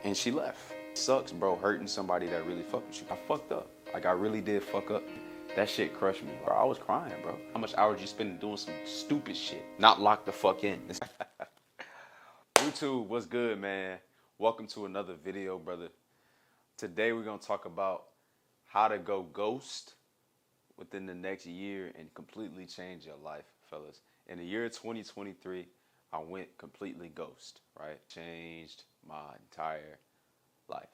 and she left. Sucks, bro, hurting somebody that really fucked with you. I fucked up. Like, I really did fuck up. That shit crushed me, bro. I was crying, bro. How much hours you spending doing some stupid shit? Not locked the fuck in. YouTube, what's good, man? Welcome to another video, brother. Today we're gonna talk about how to go ghost within the next year and completely change your life, fellas. In the year 2023, I went completely ghost, right? Changed my entire life,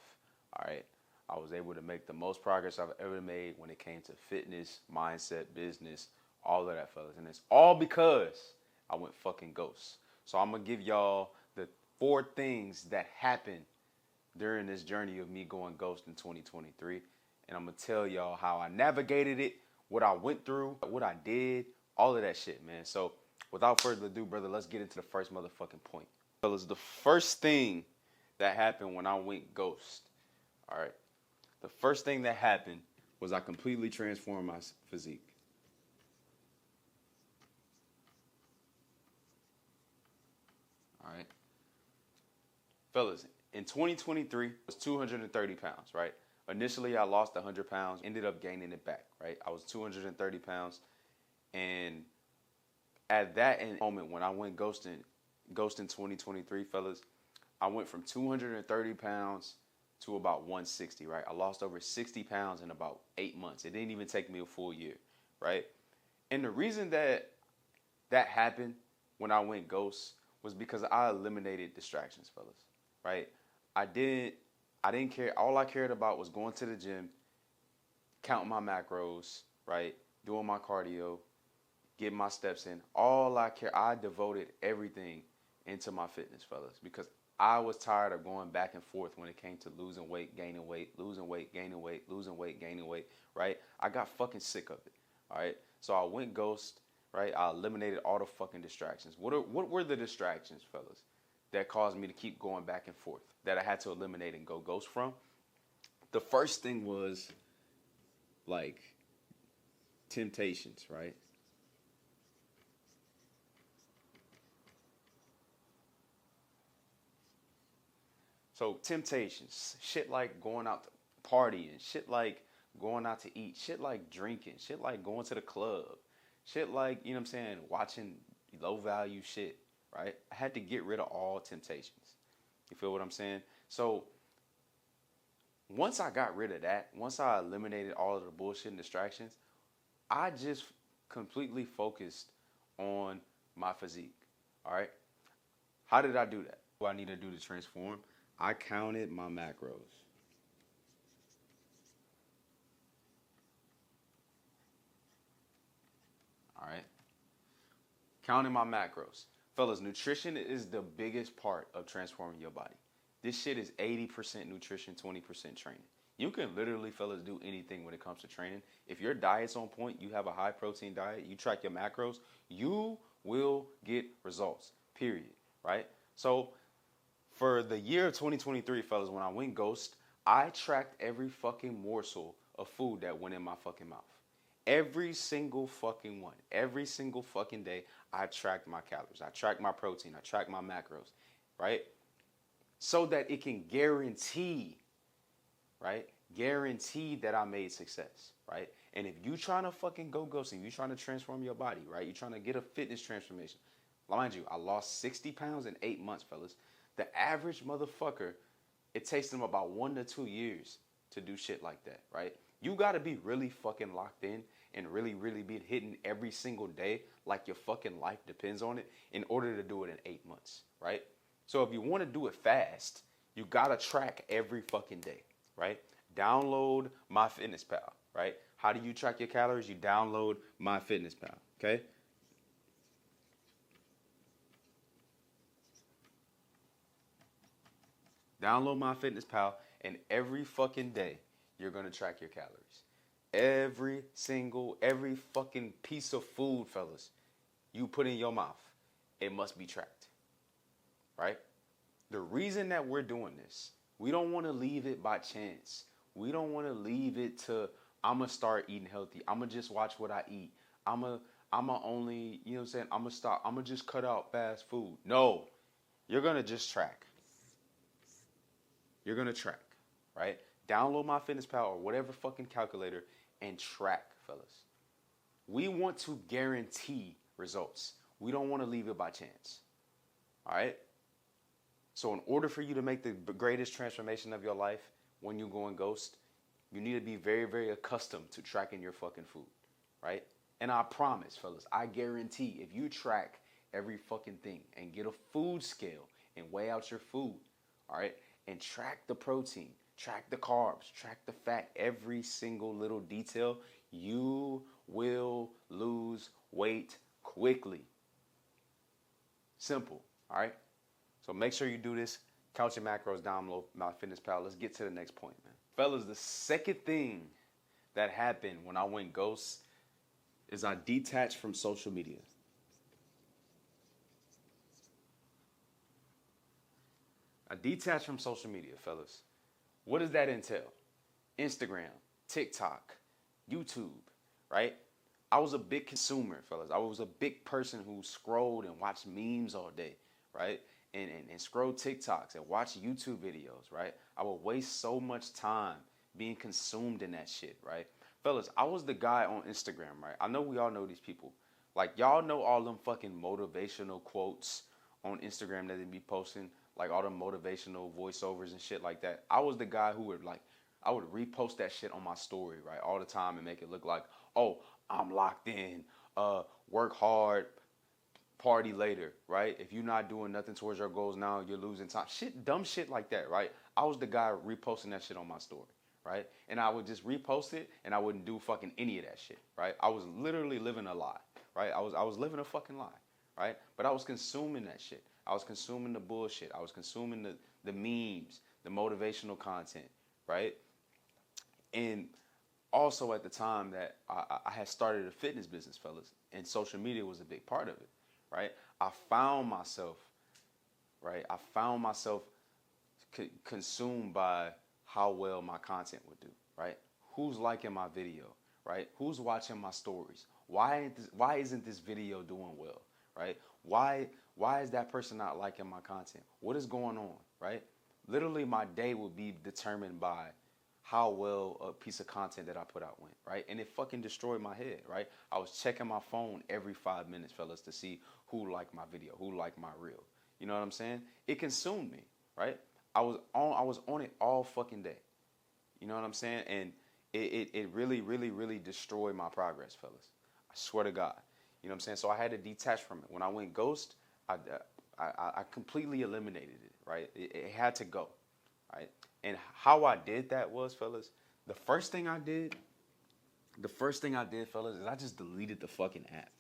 all right? I was able to make the most progress I've ever made when it came to fitness, mindset, business, all of that, fellas. And it's all because I went fucking ghost. So I'm gonna give y'all the 4 things that happened during this journey of me going ghost in 2023. And I'm gonna tell y'all how I navigated it, what I went through, what I did, all of that shit, man. So without further ado, brother, let's get into the first motherfucking point. Fellas, the first thing that happened when I went ghost, all right, the first thing that happened was I completely transformed my physique. All right. Fellas, in 2023, it was 230 pounds, right? Initially, I lost 100 pounds, ended up gaining it back, right? I was 230 pounds. And at that moment, when I went ghosting 2023, fellas, I went from 230 pounds to about 160, right? I lost over 60 pounds in about 8 months. It didn't even take me a full year, right? And the reason that happened when I went ghost was because I eliminated distractions, fellas, right? I didn't care. All I cared about was going to the gym, counting my macros, right? Doing my cardio, getting my steps in. I devoted everything into my fitness, fellas, because I was tired of going back and forth when it came to losing weight, gaining weight, losing weight, gaining weight, losing weight, gaining weight, right? I got fucking sick of it, all right? So I went ghost, right? I eliminated all the fucking distractions. What were the distractions, fellas, that caused me to keep going back and forth, that I had to eliminate and go ghost from? The first thing was, like, temptations, right? So temptations, shit like going out to partying, shit like going out to eat, shit like drinking, shit like going to the club, shit like, you know what I'm saying, watching low value shit, right? I had to get rid of all temptations. You feel what I'm saying? So once I got rid of that, once I eliminated all of the bullshit and distractions, I just completely focused on my physique. All right. How did I do that? What I need to do to transform? I counted my macros. All right. Counting my macros. Fellas, nutrition is the biggest part of transforming your body. This shit is 80% nutrition, 20% training. You can literally, fellas, do anything when it comes to training. If your diet's on point, you have a high protein diet, you track your macros, you will get results, period, right? So for the year of 2023, fellas, when I went ghost, I tracked every fucking morsel of food that went in my fucking mouth. Every single fucking one. Every single fucking day, I tracked my calories. I tracked my protein. I tracked my macros, right? So that it can guarantee, right? Guarantee that I made success, right? And if you trying to fucking go ghost and you trying to transform your body, right? You trying to get a fitness transformation. Mind you, I lost 60 pounds in 8 months, fellas. The average motherfucker, it takes them about 1 to 2 years to do shit like that, right? You got to be really fucking locked in and really, really be hitting every single day like your fucking life depends on it in order to do it in 8 months, right? So if you want to do it fast, you got to track every fucking day, right? Download MyFitnessPal, right? How do you track your calories? You download MyFitnessPal, okay? Download MyFitnessPal, and every fucking day, you're going to track your calories. Every fucking piece of food, fellas, you put in your mouth, it must be tracked, right? The reason that we're doing this, we don't want to leave it by chance. We don't want to leave it to, I'm going to start eating healthy. I'm going to just watch what I eat. I'm going to only, you know what I'm saying? I'm going to stop. I'm going to just cut out fast food. No, you're going to just track. You're gonna track, right? Download MyFitnessPal or whatever fucking calculator and track, fellas. We want to guarantee results. We don't want to leave it by chance. All right? So in order for you to make the greatest transformation of your life when you go in ghost, you need to be very, very accustomed to tracking your fucking food, right? And I promise, fellas, I guarantee if you track every fucking thing and get a food scale and weigh out your food, all right, and track the protein, track the carbs, track the fat, every single little detail, you will lose weight quickly. Simple, all right? So make sure you do this. Count your macros down below MyFitnessPal. Let's get to the next point, man. Fellas, the second thing that happened when I went ghost is I detached from social media. I detached from social media, fellas. What does that entail? Instagram, TikTok, YouTube, right? I was a big consumer, fellas. I was a big person who scrolled and watched memes all day, right? And scroll TikToks and watch YouTube videos, right? I would waste so much time being consumed in that shit, right? Fellas, I was the guy on Instagram, right? I know we all know these people. Like, y'all know all them fucking motivational quotes on Instagram that they be posting, like all the motivational voiceovers and shit like that. I was the guy who would, like, I would repost that shit on my story, right, all the time and make it look like, oh, I'm locked in, work hard, party later, right? If you're not doing nothing towards your goals now, you're losing time. Shit, dumb shit like that, right? I was the guy reposting that shit on my story, right? And I would just repost it and I wouldn't do fucking any of that shit, right? I was literally living a lie, right? I was living a fucking lie, right? But I was consuming that shit. I was consuming the bullshit. I was consuming the memes, the motivational content, right? And also at the time that I had started a fitness business, fellas, and social media was a big part of it, right? I found myself consumed by how well my content would do, right? Who's liking my video, right? Who's watching my stories? Why isn't this video doing well, right? Why is that person not liking my content? What is going on, right? Literally, my day would be determined by how well a piece of content that I put out went, right? And it fucking destroyed my head, right? I was checking my phone every 5 minutes, fellas, to see who liked my video, who liked my reel. You know what I'm saying? It consumed me, right? I was on it all fucking day. You know what I'm saying? And it really, really, really destroyed my progress, fellas. I swear to God. You know what I'm saying? So I had to detach from it. When I went ghost, I completely eliminated it, right? It had to go, right? And how I did that was, fellas, the first thing I did, fellas, is I just deleted the fucking app,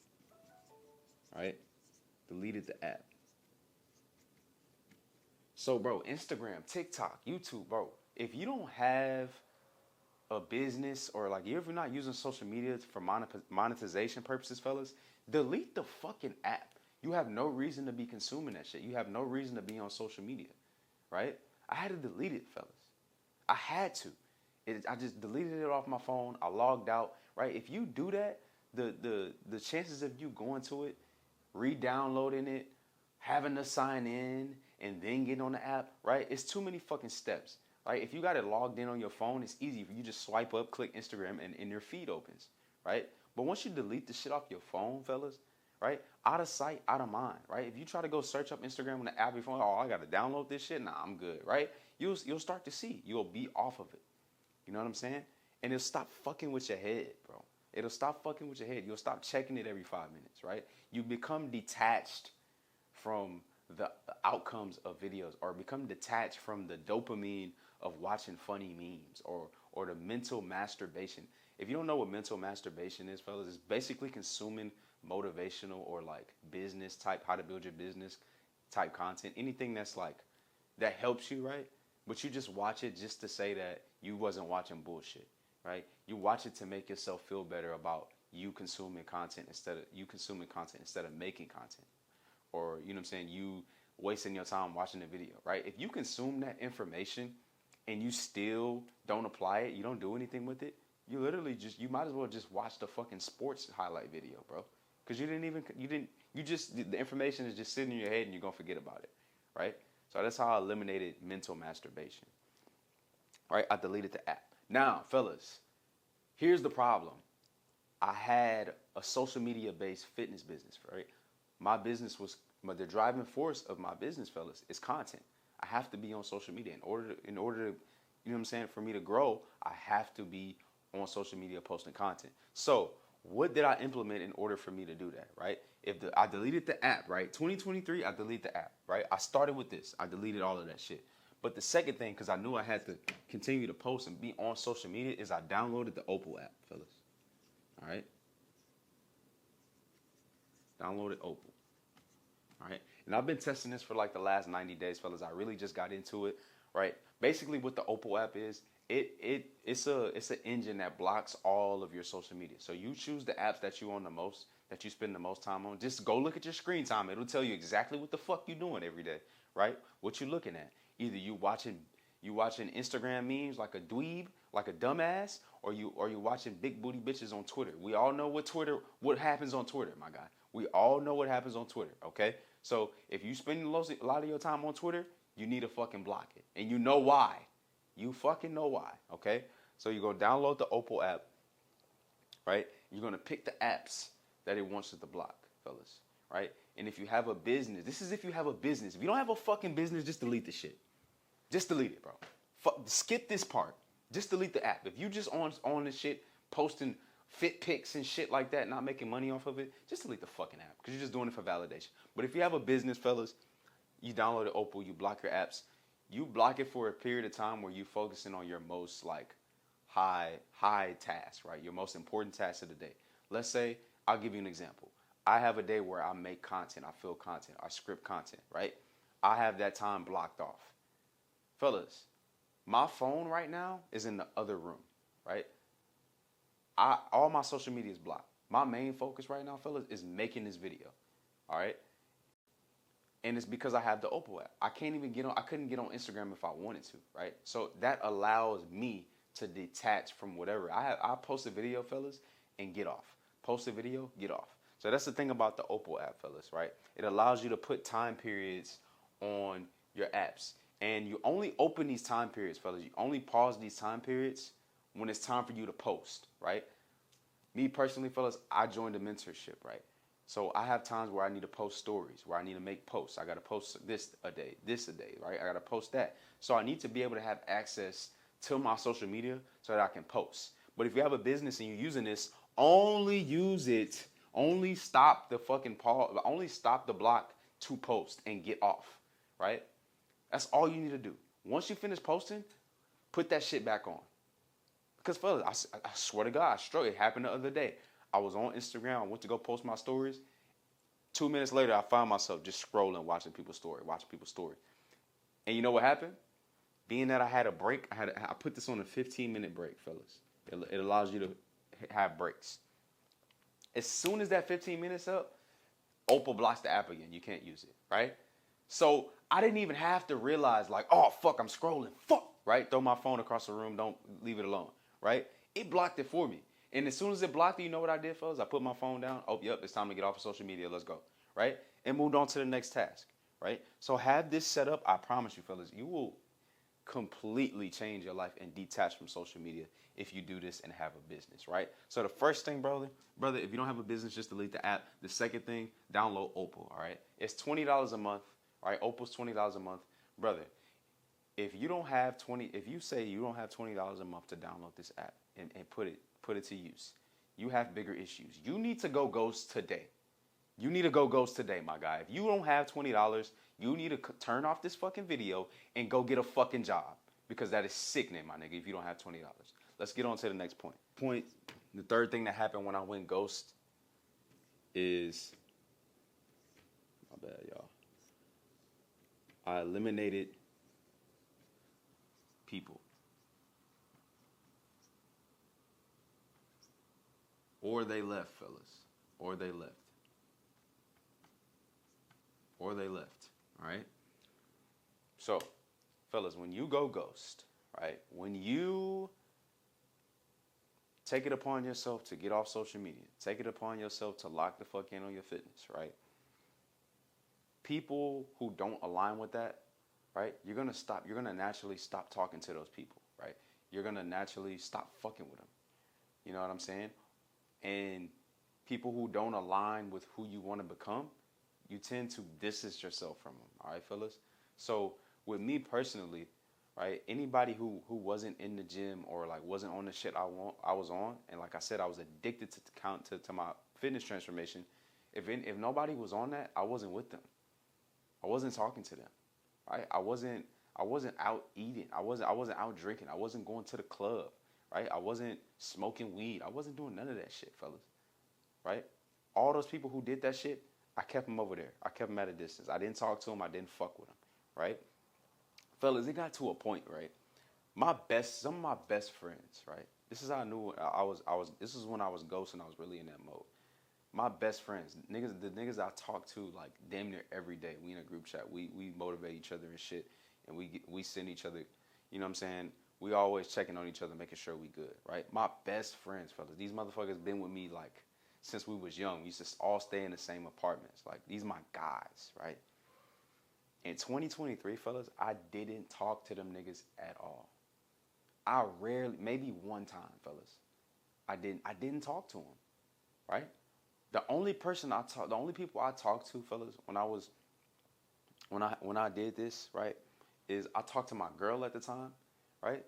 right? Deleted the app. So, bro, Instagram, TikTok, YouTube, bro, if you don't have a business or like if you're not using social media for monetization purposes, fellas, delete the fucking app. You have no reason to be consuming that shit. You have no reason to be on social media, right? I had to delete it, fellas. I had to. I just deleted it off my phone. I logged out, right? If you do that, the chances of you going to it, re-downloading it, having to sign in, and then getting on the app, right? It's too many fucking steps, right? If you got it logged in on your phone, it's easy. You just swipe up, click Instagram, and your feed opens, right? But once you delete the shit off your phone, fellas, right? Out of sight, out of mind, right? If you try to go search up Instagram on the app of your phone, oh, I got to download this shit. Nah, I'm good, right? You'll start to see. You'll be off of it. You know what I'm saying? And it'll stop fucking with your head, bro. It'll stop fucking with your head. You'll stop checking it every 5 minutes, right? You become detached from the outcomes of videos, or become detached from the dopamine of watching funny memes, or the mental masturbation. If you don't know what mental masturbation is, fellas, it's basically consuming motivational or like business type, how to build your business type content. Anything that's like, that helps you, right? But you just watch it just to say that you wasn't watching bullshit, right? You watch it to make yourself feel better about you consuming content instead of making content. Or, you know what I'm saying, you wasting your time watching the video, right? If you consume that information and you still don't apply it, you don't do anything with it, you might as well just watch the fucking sports highlight video, bro. Because the information is just sitting in your head and you're going to forget about it, right? So that's how I eliminated mental masturbation. right? I deleted the app. Now, fellas, here's the problem. I had a social media based fitness business, right? My business was the driving force of my business, fellas, is content. I have to be on social media in order to, you know what I'm saying, for me to grow, I have to be on social media posting content. So what did I implement in order for me to do that, right? I deleted the app, right? 2023, I deleted the app, right? I started with this. I deleted all of that shit. But the second thing, because I knew I had to continue to post and be on social media, is I downloaded the Opal app, fellas. All right? Downloaded Opal. All right? And I've been testing this for like the last 90 days, fellas. I really just got into it, right? Basically, what the Opal app is, it's an engine that blocks all of your social media. So you choose the apps that you own the most, that you spend the most time on. Just go look at your screen time. It'll tell you exactly what the fuck you doing every day, right? What you looking at. Either you watching Instagram memes like a dweeb, like a dumbass, or you watching big booty bitches on Twitter. We all know what happens on Twitter, my guy. We all know what happens on Twitter, okay? So if you spend a lot of your time on Twitter, you need to fucking block it. And you know why. You fucking know why, okay? So you're going to download the Opal app, right? You're going to pick the apps that it wants you to block, fellas, right? And if you have a business, this is if you have a business. If you don't have a fucking business, just delete the shit. Just delete it, bro. Skip this part. Just delete the app. If you just on this shit, posting fit pics and shit like that, not making money off of it, just delete the fucking app because you're just doing it for validation. But if you have a business, fellas, you download the Opal, you block your apps, you block it for a period of time where you're focusing on your most like high tasks, right? Your most important tasks of the day. Let's say, I'll give you an example. I have a day where I make content, I fill content, I script content, right? I have that time blocked off. Fellas, my phone right now is in the other room, right? All my social media is blocked. My main focus right now, fellas, is making this video, all right? And it's because I have the Opal app. I couldn't get on Instagram if I wanted to, right? So that allows me to detach from whatever. I post a video, fellas, and get off. Post a video, get off. So that's the thing about the Opal app, fellas, right? It allows you to put time periods on your apps. And you only open these time periods, fellas. You only pause these time periods when it's time for you to post, right? Me personally, fellas, I joined a mentorship, right? So I have times where I need to post stories, where I need to make posts. I got to post this a day, right? I got to post that. So I need to be able to have access to my social media so that I can post. But if you have a business and you're using this, only use it. Only stop the fucking pause. Only stop the block to post and get off, right? That's all you need to do. Once you finish posting, put that shit back on. Because, fellas, I swear to God, I struggled. It happened the other day. I was on Instagram. I went to go post my stories. 2 minutes later, I found myself just scrolling, watching people's story. And you know what happened? Being that I had a break, I put this on a 15-minute break, fellas. It allows you to have breaks. As soon as that 15 minutes up, Opal blocks the app again. You can't use it, right? So I didn't even have to realize like, oh, fuck, I'm scrolling. Fuck, right? Throw my phone across the room. Don't leave it alone, right? It blocked it for me. And as soon as it blocked it, you know what I did, fellas? I put my phone down. Oh, yep, it's time to get off of social media. Let's go, right? And moved on to the next task, right? So have this set up. I promise you, fellas, you will completely change your life and detach from social media if you do this and have a business, right? So the first thing, brother, if you don't have a business, just delete the app. The second thing, download Opal, all right? It's $20 a month, all right? Opal's $20 a month. Brother, if you say you don't have $20 a month to download this app and put it to use, you have bigger issues. You need to go ghost today. You need to go ghost today, my guy. If you don't have $20, you need to turn off this fucking video and go get a fucking job, because that is sickening, my nigga, if you don't have $20. Let's get on to the next point. The third thing that happened when I went ghost is, my bad, y'all. I eliminated people. Or they left, fellas. Or they left. All right? So, fellas, when you go ghost, right? When you take it upon yourself to get off social media, take it upon yourself to lock the fuck in on your fitness, right? People who don't align with that right? You're gonna naturally stop talking to those people, right? You're gonna naturally stop fucking with them. You know what I'm saying? And people who don't align with who you want to become, you tend to distance yourself from them. All right, fellas. So with me personally, right? Anybody who wasn't in the gym or like wasn't on the shit I was on, and like I said, I was addicted to my fitness transformation. If nobody was on that, I wasn't with them. I wasn't talking to them. Right? I wasn't out eating. I wasn't out drinking. I wasn't going to the club. Right? I wasn't smoking weed. I wasn't doing none of that shit, fellas. Right? All those people who did that shit, I kept them over there. I kept them at a distance. I didn't talk to them. I didn't fuck with them. Right? Fellas, it got to a point, right? Some of my best friends, right? This is how I knew this is when I was ghosting. I was really in that mode. My best friends, the niggas I talk to like damn near every day. We in a group chat. We motivate each other and shit, and we send each other. You know what I'm saying? We always checking on each other, making sure we good, right? My best friends, fellas. These motherfuckers been with me like since we was young. We used to all stay in the same apartments. Like these my guys, right? In 2023, fellas, I didn't talk to them niggas at all. I rarely, maybe one time, fellas. I didn't talk to them, right? The only people I talked to, fellas, when I did this, right, is I talked to my girl at the time, right,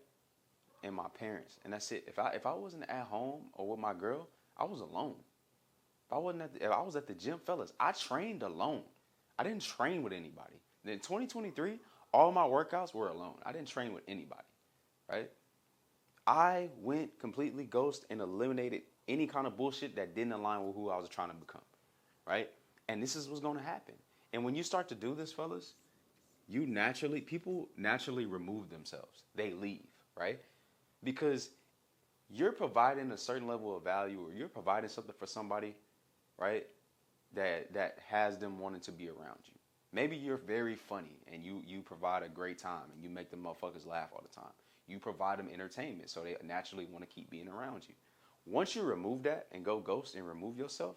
and my parents, and that's it. If I wasn't at home or with my girl, I was alone. If I was at the gym, fellas, I trained alone. I didn't train with anybody. In 2023, all my workouts were alone. I didn't train with anybody, right? I went completely ghost and eliminated any kind of bullshit that didn't align with who I was trying to become, right? And this is what's going to happen. And when you start to do this, fellas, people naturally remove themselves. They leave, right? Because you're providing a certain level of value, or you're providing something for somebody, right? That has them wanting to be around you. Maybe you're very funny and you provide a great time and you make the motherfuckers laugh all the time. You provide them entertainment, so they naturally want to keep being around you. Once you remove that and go ghost and remove yourself,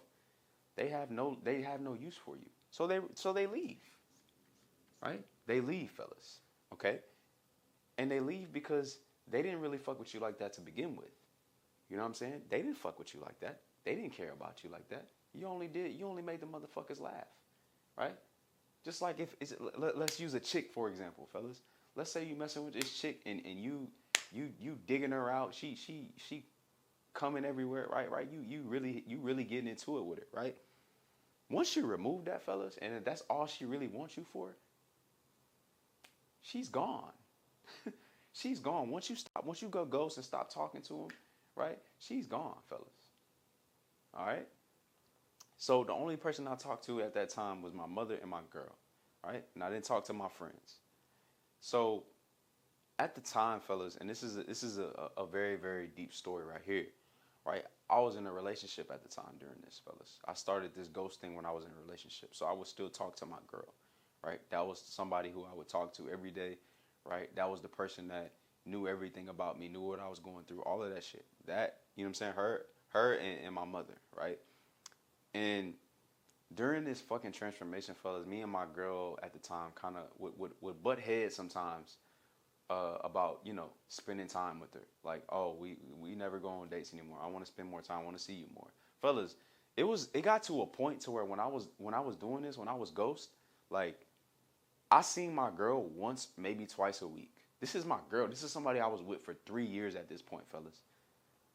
they have no use for you. So they leave, right? They leave, fellas. Okay? And they leave because they didn't really fuck with you like that to begin with. You know what I'm saying? They didn't fuck with you like that. They didn't care about you like that. You only made the motherfuckers laugh, right? Just like let's use a chick for example, fellas. Let's say you messing with this chick and you digging her out. She coming everywhere, right? You really getting into it with it, right? Once you remove that, fellas, and that's all she really wants you for, she's gone. She's gone. Once you go ghost and stop talking to him, right? She's gone, fellas. All right? So the only person I talked to at that time was my mother and my girl, right? And I didn't talk to my friends. So at the time, fellas, and this is a very, very deep story right here, right? I was in a relationship at the time during this, fellas. I started this ghost thing when I was in a relationship. So I would still talk to my girl, right? That was somebody who I would talk to every day, right? That was the person that knew everything about me, knew what I was going through, all of that shit. That, you know what I'm saying? Her and my mother, right? And during this fucking transformation, fellas, me and my girl at the time kind of would butt heads sometimes about, you know, spending time with her. Like, oh, we never go on dates anymore. I want to spend more time. I want to see you more. Fellas, it got to a point to where when I was doing this, when I was ghost, like, I seen my girl once, maybe twice a week. This is my girl. This is somebody I was with for 3 years at this point, fellas.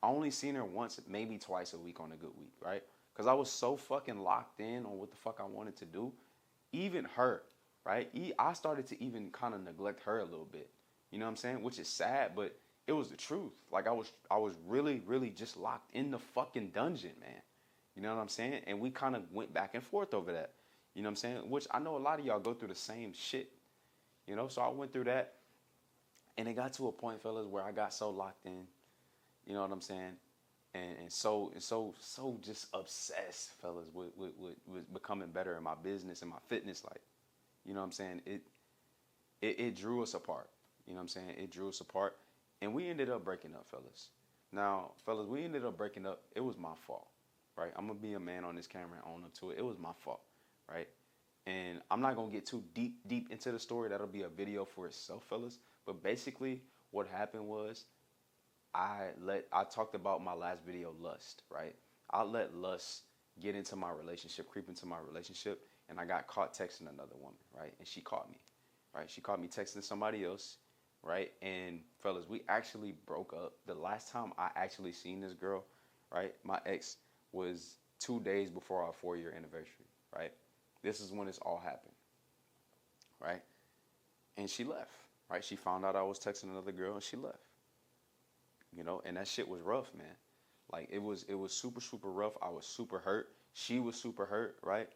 I only seen her once, maybe twice a week on a good week, right? Because I was so fucking locked in on what the fuck I wanted to do. Even her, right? I started to even kind of neglect her a little bit. You know what I'm saying? Which is sad, but it was the truth. Like I was really, really just locked in the fucking dungeon, man. You know what I'm saying? And we kind of went back and forth over that. You know what I'm saying? Which I know a lot of y'all go through the same shit. You know, so I went through that. And it got to a point, fellas, where I got so locked in. You know what I'm saying? And so just obsessed, fellas, with becoming better in my business and my fitness life. You know what I'm saying? It drew us apart. You know what I'm saying? It drew us apart. And we ended up breaking up, fellas. Now, fellas, we ended up breaking up. It was my fault, right? I'm going to be a man on this camera and own up to it. It was my fault, right? And I'm not gonna get too deep into the story. That'll be a video for itself, fellas. But basically, what happened was I talked about my last video, lust, right? I let lust get into my relationship, creep into my relationship, and I got caught texting another woman, right? And she caught me, right? She caught me texting somebody else, right? And fellas, we actually broke up. The last time I actually seen this girl, right? My ex was 2 days before our 4-year anniversary, right? This is when this all happened, right? And she left, right? She found out I was texting another girl and she left. You know, and that shit was rough, man. Like it was super rough. I was super hurt. She was super hurt, right?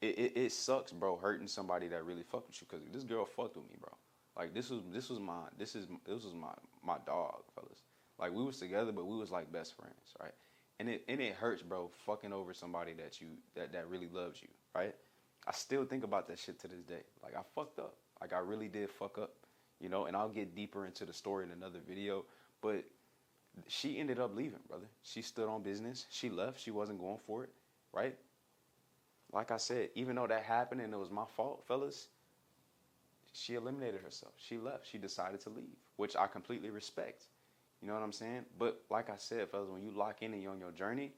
It sucks, bro, hurting somebody that really fucked with you, because this girl fucked with me, bro. Like this was my dog, fellas. Like we was together, but we was like best friends, right? And it hurts, bro, fucking over somebody that really loves you, right? I still think about that shit to this day. Like I fucked up. Like I really did fuck up, you know. And I'll get deeper into the story in another video, but she ended up leaving, brother. She stood on business. She left. She wasn't going for it, right? Like I said, even though that happened and it was my fault, fellas, she eliminated herself. She left. She decided to leave, which I completely respect. You know what I'm saying? But like I said, fellas, when you lock in and you're on your journey,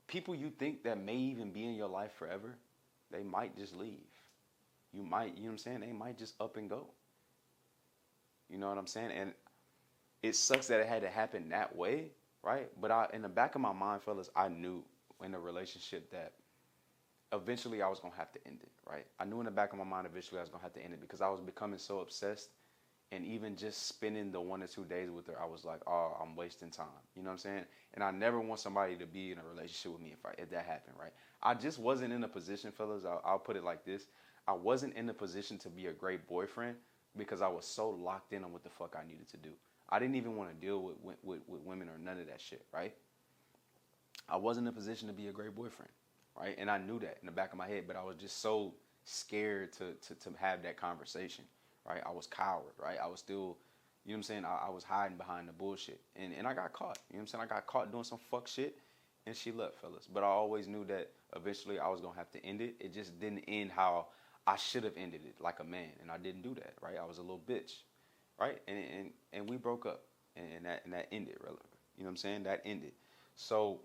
people you think that may even be in your life forever, they might just leave. You might, you know what I'm saying? They might just up and go. You know what I'm saying? And it sucks that it had to happen that way, right? But in the back of my mind, fellas, I knew in a relationship that eventually I was going to have to end it, right? I knew in the back of my mind eventually I was going to have to end it, because I was becoming so obsessed. And even just spending the 1 or 2 days with her, I was like, oh, I'm wasting time. You know what I'm saying? And I never want somebody to be in a relationship with me if that happened, right? I just wasn't in a position, fellas. I'll put it like this. I wasn't in a position to be a great boyfriend because I was so locked in on what the fuck I needed to do. I didn't even want to deal with women or none of that shit, right? I wasn't in a position to be a great boyfriend, right? And I knew that in the back of my head, but I was just so scared to have that conversation, right? I was coward, right? I was still, you know what I'm saying? I was hiding behind the bullshit. And I got caught, you know what I'm saying? I got caught doing some fuck shit, and she left, fellas. But I always knew that eventually I was going to have to end it. It just didn't end how I should have ended it, like a man. And I didn't do that, right? I was a little bitch, right? And we broke up, and that ended, really. You know what I'm saying? That ended. So,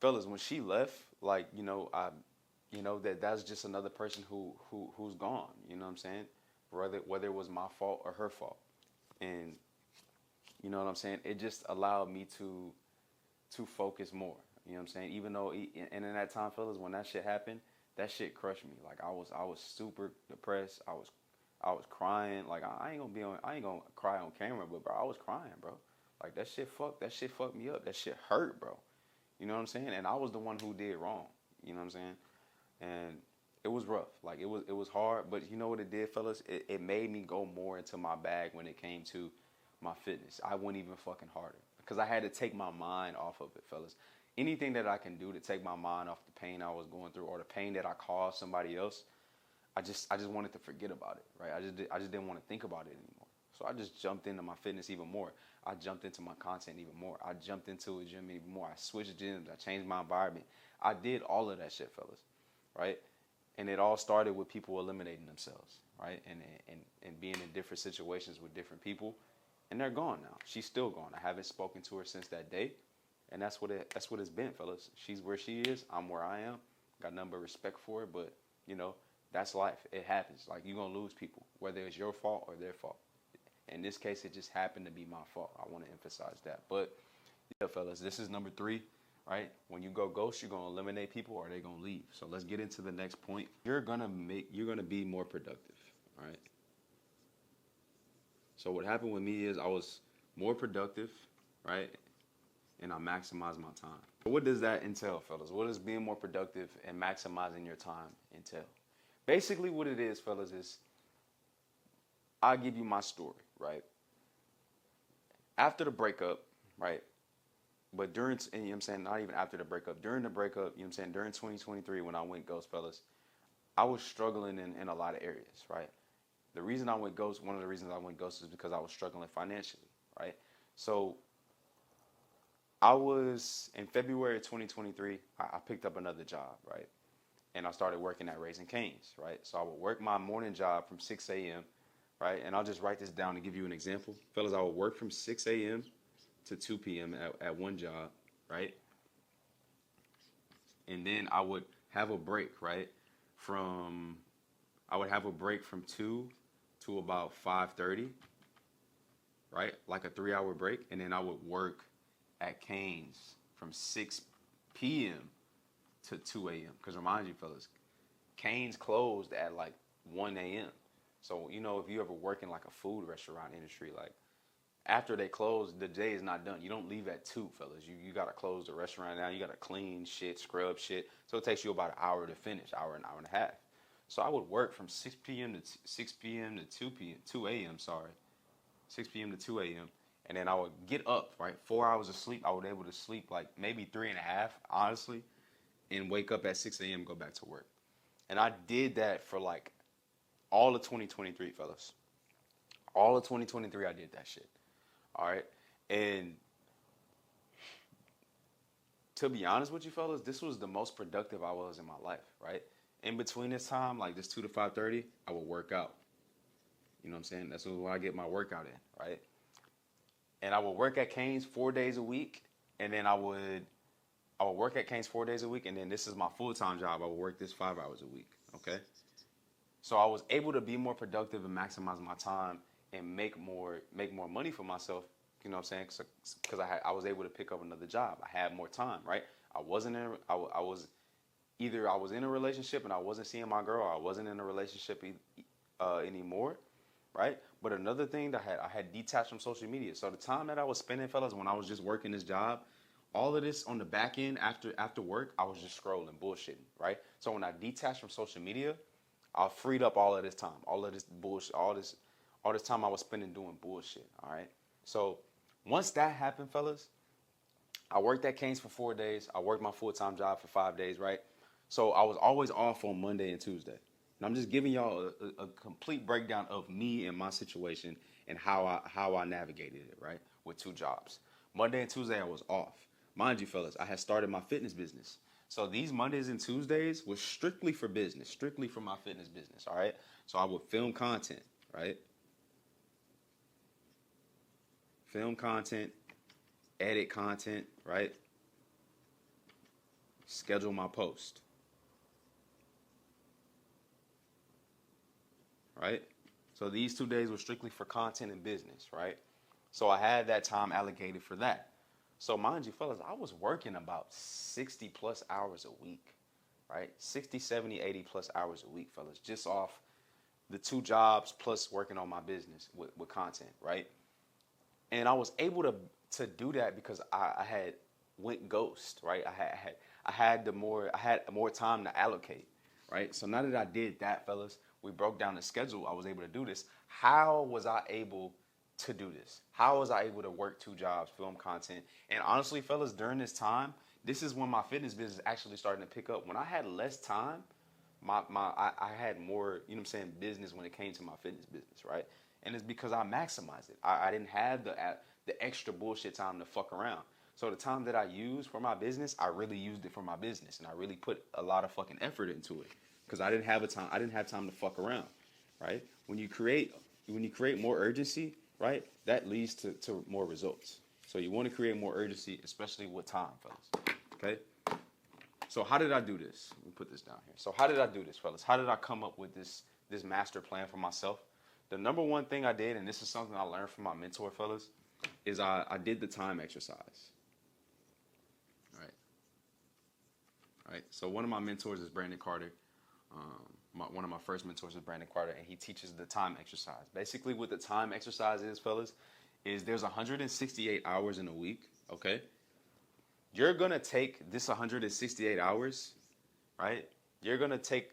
fellas, when she left, like, that's just another person who's gone. You know what I'm saying? Whether it was my fault or her fault, and you know what I'm saying. It just allowed me to focus more. You know what I'm saying? Even though, and in that time, fellas, when that shit happened, that shit crushed me. Like I was super depressed. I was crying. Like I ain't gonna cry on camera, but bro, I was crying, bro. Like that shit fucked me up. That shit hurt, bro. You know what I'm saying? And I was the one who did wrong. You know what I'm saying? And it was rough. Like it was hard. But you know what it did, fellas? It made me go more into my bag when it came to my fitness. I went even fucking harder because I had to take my mind off of it, fellas. Anything that I can do to take my mind off the pain I was going through or the pain that I caused somebody else, I just wanted to forget about it, right? I just didn't want to think about it anymore. So I just jumped into my fitness even more. I jumped into my content even more. I jumped into a gym even more. I switched gyms. I changed my environment. I did all of that shit, fellas, right? And it all started with people eliminating themselves, right? And being in different situations with different people. And they're gone now. She's still gone. I haven't spoken to her since that day. And that's what it's been, fellas. She's where she is. I'm where I am. Got nothing but respect for her. But, that's life. It happens. Like, you're going to lose people, whether it's your fault or their fault. In this case, it just happened to be my fault. I want to emphasize that. But, yeah, fellas, this is number 3, right? When you go ghost, you're going to eliminate people or they're going to leave. So let's get into the next point. You're going to be more productive, all right? So what happened with me is I was more productive, right? And I maximized my time. So what does that entail, fellas? What does being more productive and maximizing your time entail? Basically what it is, fellas, is I'll give you my story, right? After the breakup, right? But during, and you know what I'm saying, not even after the breakup, during the breakup, you know what I'm saying, during 2023 when I went ghost, fellas, I was struggling in a lot of areas, right? The reason I went ghost, one of the reasons I went ghost is because I was struggling financially, right? So I was, in February of 2023, I picked up another job, right? and I started working at Raising Cane's, right? So I would work my morning job from 6 a.m., right? And I'll just write this down to give you an example. Fellas, I would work from 6 a.m. to 2 p.m. At one job, right? And then I would have a break, right? I would have a break from 2 to about 5:30, right? Like a 3-hour break. And then I would work at Cane's from 6 p.m. to 2 a.m. Because remind you, fellas, Cane's closed at like 1 a.m. So, you know, if you ever work in like a food restaurant industry, like after they close, the day is not done. You don't leave at 2, fellas. You got to close the restaurant down. You got to clean shit, scrub shit. So it takes you about an hour to finish, an hour and a half. So I would work from 6 p.m. to 6 p.m. to 2 a.m., sorry. 6 p.m. to 2 a.m. And then I would get up, right? 4 hours of sleep. I would be able to sleep like maybe 3.5, honestly, and wake up at 6 a.m. and go back to work. And I did that for like all of 2023, fellas. All of 2023, I did that shit. All right. And to be honest with you, fellas, this was the most productive I was in my life, right? In between this time, like this 2 to 5:30, I would work out. You know what I'm saying? That's when I get my workout in, right? And I would work at Cane's 4 days a week, and then I would work at Cane's 4 days a week, and then this is my full-time job. I would work this 5 hours a week, okay? So I was able to be more productive and maximize my time and make more money for myself, you know what I'm saying? Because I was able to pick up another job. I had more time, right? I was in a relationship and I wasn't seeing my girl, or I wasn't in a relationship anymore, right? But another thing that I had detached from social media. So the time that I was spending, fellas, when I was just working this job, all of this on the back end after work, I was just scrolling, bullshitting, right? So when I detached from social media, I freed up all of this time, all of this bullshit, all this time I was spending doing bullshit, all right? So once that happened, fellas, I worked at Cane's for 4 days. I worked my full-time job for 5 days, right? So I was always off on Monday and Tuesday. And I'm just giving y'all a complete breakdown of me and my situation and how I navigated it, right? With 2 jobs. Monday and Tuesday, I was off. Mind you, fellas, I had started my fitness business. So these Mondays and Tuesdays was strictly for business, strictly for my fitness business, all right? So I would film content, right? Film content, edit content, right? Schedule my post, right? So these 2 days were strictly for content and business, right? So I had that time allocated for that. So mind you, fellas, I was working about 60 plus hours a week, right? 60, 70, 80 plus hours a week, fellas, just off the 2 jobs plus working on my business with content, right? And I was able to do that because I had went ghost, right? I had more time to allocate, right? So now that I did that, fellas, we broke down the schedule. I was able to do this. How was I able to do this? How was I able to work 2 jobs, film content? And honestly, fellas, during this time, this is when my fitness business actually starting to pick up. When I had less time, I had more, you know what I'm saying, business when it came to my fitness business, right? And it's because I maximized it. I didn't have the extra bullshit time to fuck around. So the time that I used for my business, I really used it for my business, and I really put a lot of fucking effort into it because I didn't have time to fuck around, right? When you create more urgency, right, that leads to more results. So you want to create more urgency, especially with time, fellas. Okay. So how did I do this? Let me put this down here. So how did I do this, fellas? How did I come up with this master plan for myself? The number one thing I did, and this is something I learned from my mentor, fellas, is I did the time exercise. All right. So one of my mentors is Brandon Carter. One of my first mentors is Brandon Carter, and he teaches the time exercise. Basically, what the time exercise is, fellas, is there's 168 hours in a week, okay? You're going to take this 168 hours, right? You're going to take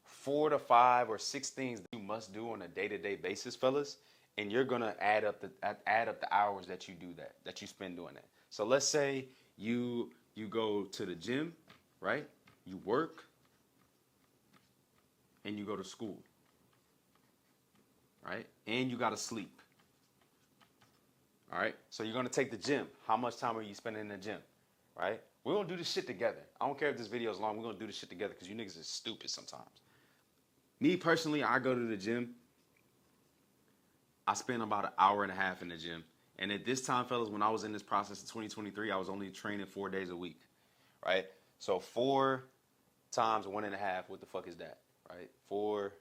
4 to 5 or 6 things that you must do on a day-to-day basis, fellas, and you're going to add up the hours that you do that you spend doing that. So let's say you go to the gym, right? You work, and you go to school, right? And you got to sleep. All right? So you're going to take the gym. How much time are you spending in the gym? right? We're gonna do this shit together. I don't care if this video is long. We're gonna do this shit together because you niggas is stupid sometimes. Me personally, I go to the gym. I spend about an hour and a half in the gym. And at this time, fellas, when I was in this process of 2023, I was only training 4 days a week, right? So 4 times 1.5, what the fuck is that, right? 4,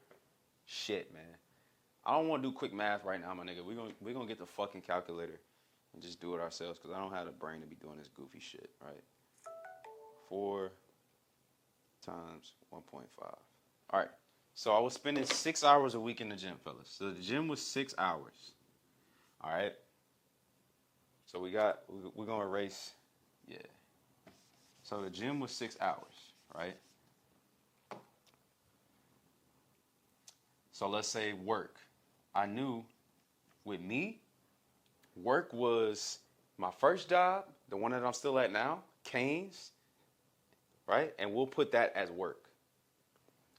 shit, man. I don't want to do quick math right now, my nigga. We're gonna get the fucking calculator and just do it ourselves because I don't have the brain to be doing this goofy shit, right? 4 times 1.5. All right. So I was spending 6 hours a week in the gym, fellas. So the gym was 6 hours. All right. So we're gonna erase, yeah. So the gym was 6 hours, right? So let's say work. I knew with me, work was my first job, the one that I'm still at now, Canes, right? And we'll put that as work.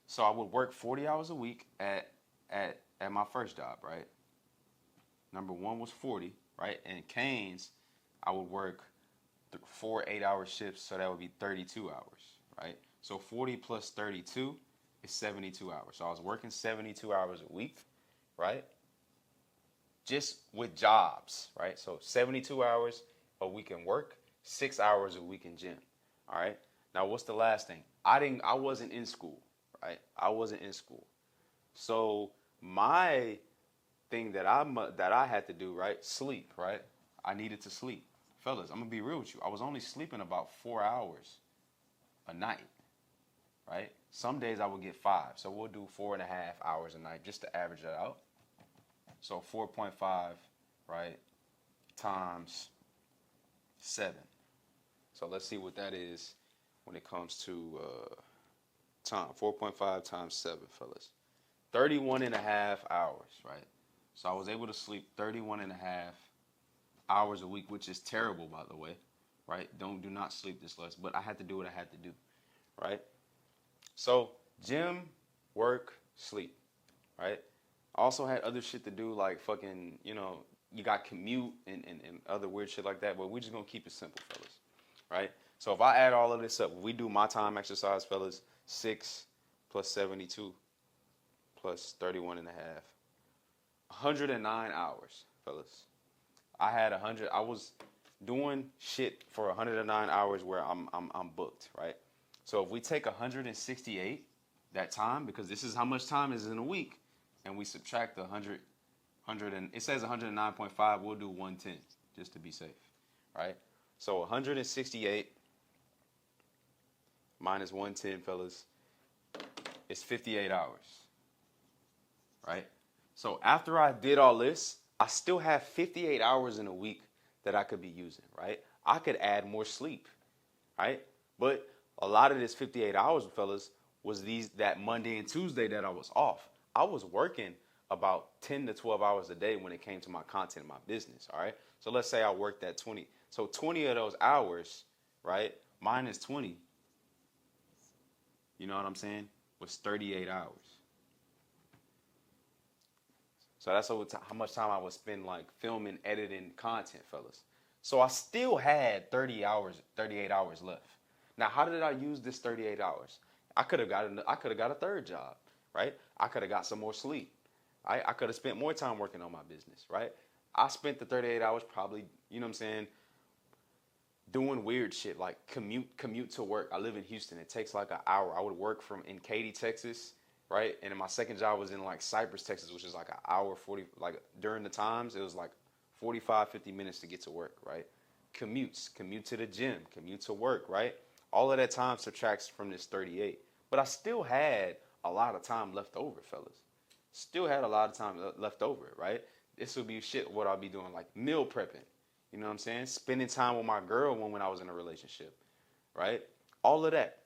So I would work 40 hours a week at my first job, right? Number 1 was 40, right? And Canes, I would work 4 8-hour shifts, so that would be 32 hours, right? So 40 plus 32 is 72 hours. So I was working 72 hours a week, right? Just with jobs, right? So 72 hours a week in work, 6 hours a week in gym, all right? Now, what's the last thing? I wasn't in school, right? I wasn't in school. So my thing that I had to do, right? Sleep, right? I needed to sleep. Fellas, I'm going to be real with you. I was only sleeping about 4 hours a night, right? Some days I would get 5. So we'll do 4.5 hours a night just to average it out. So 4.5, right, times 7. So let's see what that is when it comes to time. 4.5 times 7, fellas. 31.5 hours, right? So I was able to sleep 31.5 hours a week, which is terrible, by the way, right? Do not sleep this less, but I had to do what I had to do, right? So gym, work, sleep, right? I also had other shit to do, like fucking, you got commute and other weird shit like that, but we're just gonna keep it simple, fellas, right? So if I add all of this up, we do my time exercise, fellas, 6 plus 72 plus 31.5, 109 hours, fellas. I was doing shit for 109 hours where I'm booked, right? So if we take 168, that time, because this is how much time is in a week, and we subtract the 100 and it says 109.5, we'll do 110 just to be safe, right? So 168 minus 110, fellas, is 58 hours, right? So after I did all this, I still have 58 hours in a week that I could be using, right? I could add more sleep, right? But a lot of this 58 hours, fellas, was that Monday and Tuesday that I was off. I was working about 10 to 12 hours a day when it came to my content, my business, all right? So let's say I worked at 20. So 20 of those hours, right, minus 20, you know what I'm saying, was 38 hours. So that's how much time I would spend like filming, editing content, fellas. So I still had 38 hours left. Now, how did I use this 38 hours? I could have got a third job, right? I could have got some more sleep. I could have spent more time working on my business, right? I spent the 38 hours probably, you know what I'm saying, doing weird shit like commute to work. I live in Houston. It takes like an hour. I would work in Katy, Texas, right? And then my second job was in like Cypress, Texas, which is like an hour 40. Like during the times, it was like 45, 50 minutes to get to work, right? Commute to the gym, commute to work, right? All of that time subtracts from this 38. But I still had a lot of time left over, fellas. Still had a lot of time left over, right? This would be shit what I'll be doing, like meal prepping. You know what I'm saying? Spending time with my girl when I was in a relationship, right? All of that.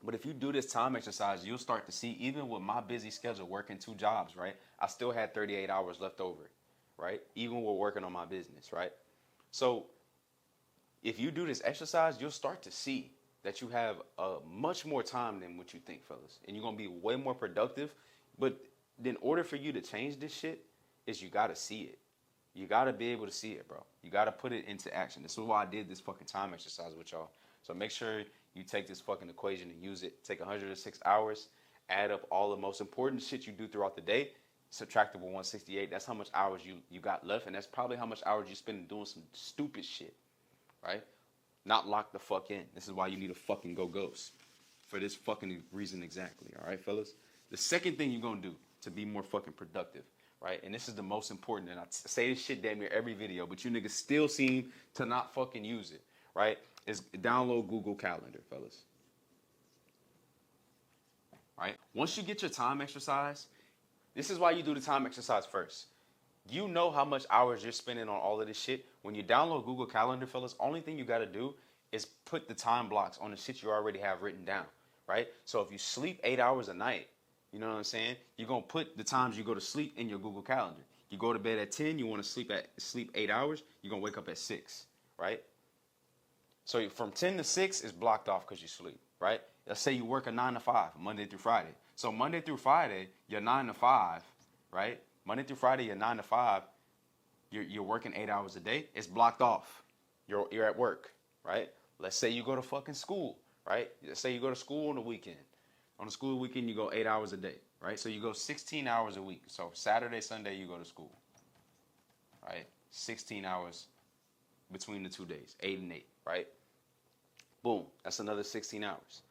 But if you do this time exercise, you'll start to see, even with my busy schedule, working 2 jobs, right? I still had 38 hours left over, right? Even with working on my business, right? So if you do this exercise, you'll start to see that you have much more time than what you think, fellas. And you're going to be way more productive. But in order for you to change this shit, is you got to see it. You gotta be able to see it, bro. You gotta put it into action. This is why I did this fucking time exercise with y'all. So make sure you take this fucking equation and use it. Take 106 hours, add up all the most important shit you do throughout the day, subtract it with 168. That's how much hours you got left, and that's probably how much hours you spend doing some stupid shit, right? Not lock the fuck in. This is why you need to fucking go ghost. For this fucking reason exactly, all right, fellas? The second thing you're gonna do to be more fucking productive, right? And this is the most important, and I say this shit damn near every video, but you niggas still seem to not fucking use it, right? Is download Google Calendar, fellas. Right? Once you get your time exercise, this is why you do the time exercise first. You know how much hours you're spending on all of this shit. When you download Google Calendar, fellas, only thing you got to do is put the time blocks on the shit you already have written down, right? So if you sleep 8 hours a night, you know what I'm saying? You're going to put the times you go to sleep in your Google Calendar. You go to bed at 10, you want to sleep 8 hours, you're going to wake up at 6, right? So from 10 to 6 is blocked off because you sleep, right? Let's say you work a 9 to 5, Monday through Friday. So Monday through Friday, you're 9 to 5, right? Monday through Friday, you're 9 to 5. You're working 8 hours a day. It's blocked off. You're at work, right? Let's say you go to fucking school, right? Let's say you go to school on the weekend. On the school weekend, you go 8 hours a day, right? So you go 16 hours a week. So Saturday, Sunday, you go to school, right? 16 hours between the 2 days, 8 and 8, right? Boom, that's another 16 hours.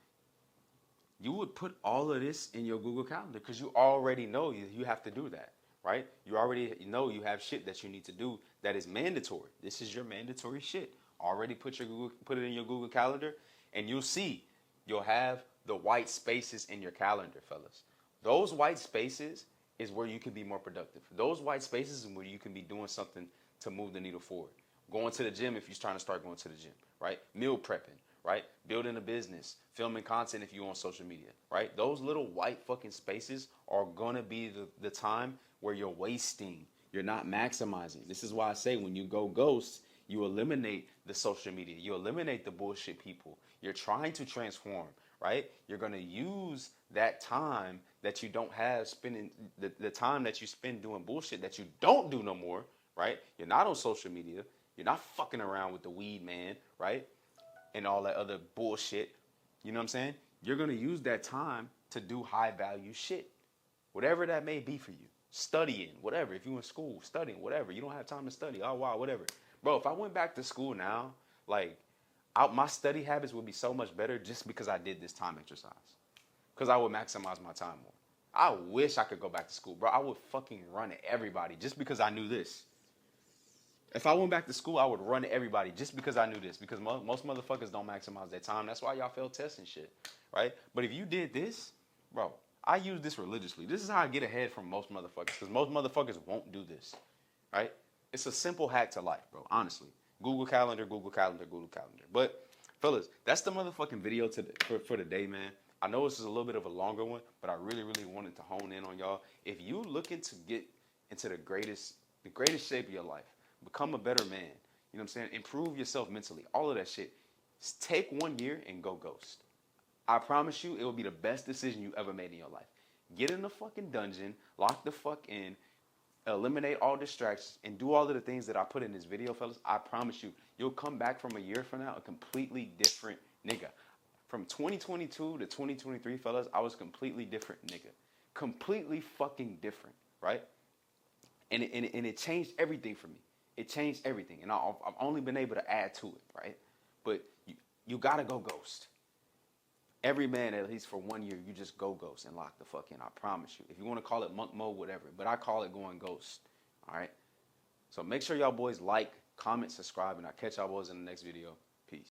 You would put all of this in your Google Calendar because you already know you have to do that, right? You already know you have shit that you need to do that is mandatory. This is your mandatory shit. Already put it in your Google Calendar, and you'll see you'll have the white spaces in your calendar, fellas. Those white spaces is where you can be more productive. Those white spaces is where you can be doing something to move the needle forward. Going to the gym if you're trying to start going to the gym, right? Meal prepping, right? Building a business, filming content if you're on social media, right? Those little white fucking spaces are gonna be the time where you're wasting. You're not maximizing. This is why I say when you go ghost, you eliminate the social media. You eliminate the bullshit people. You're trying to transform, right? You're gonna use that time that you don't have spending, the time that you spend doing bullshit that you don't do no more, right? You're not on social media. You're not fucking around with the weed man, right? And all that other bullshit. You know what I'm saying? You're going to use that time to do high value shit. Whatever that may be for you. Studying, whatever. If you're in school, studying, whatever. You don't have time to study. Oh, wow, whatever. Bro, if I went back to school now, like, my study habits would be so much better just because I did this time exercise. Because I would maximize my time more. I wish I could go back to school, bro. I would fucking run at everybody just because I knew this. If I went back to school, I would run to everybody just because I knew this. Because most motherfuckers don't maximize their time. That's why y'all fail tests and shit, right? But if you did this, bro, I use this religiously. This is how I get ahead from most motherfuckers. Because most motherfuckers won't do this, right? It's a simple hack to life, bro, honestly. Google Calendar, Google Calendar, Google Calendar. But, fellas, that's the motherfucking video for today, man. I know this is a little bit of a longer one, but I really, really wanted to hone in on y'all. If you looking to get into the greatest shape of your life, become a better man, you know what I'm saying? Improve yourself mentally, all of that shit. Take 1 year and go ghost. I promise you, it will be the best decision you ever made in your life. Get in the fucking dungeon, lock the fuck in, eliminate all distractions, and do all of the things that I put in this video, fellas. I promise you, you'll come back from a year from now a completely different nigga. From 2022 to 2023, fellas, I was a completely different nigga. Completely fucking different, right? And it changed everything for me. It changed everything. And I've only been able to add to it, right? But you got to go ghost. Every man, at least for 1 year, you just go ghost and lock the fuck in. I promise you. If you want to call it monk mode, whatever. But I call it going ghost, all right? So make sure y'all boys like, comment, subscribe, and I'll catch y'all boys in the next video.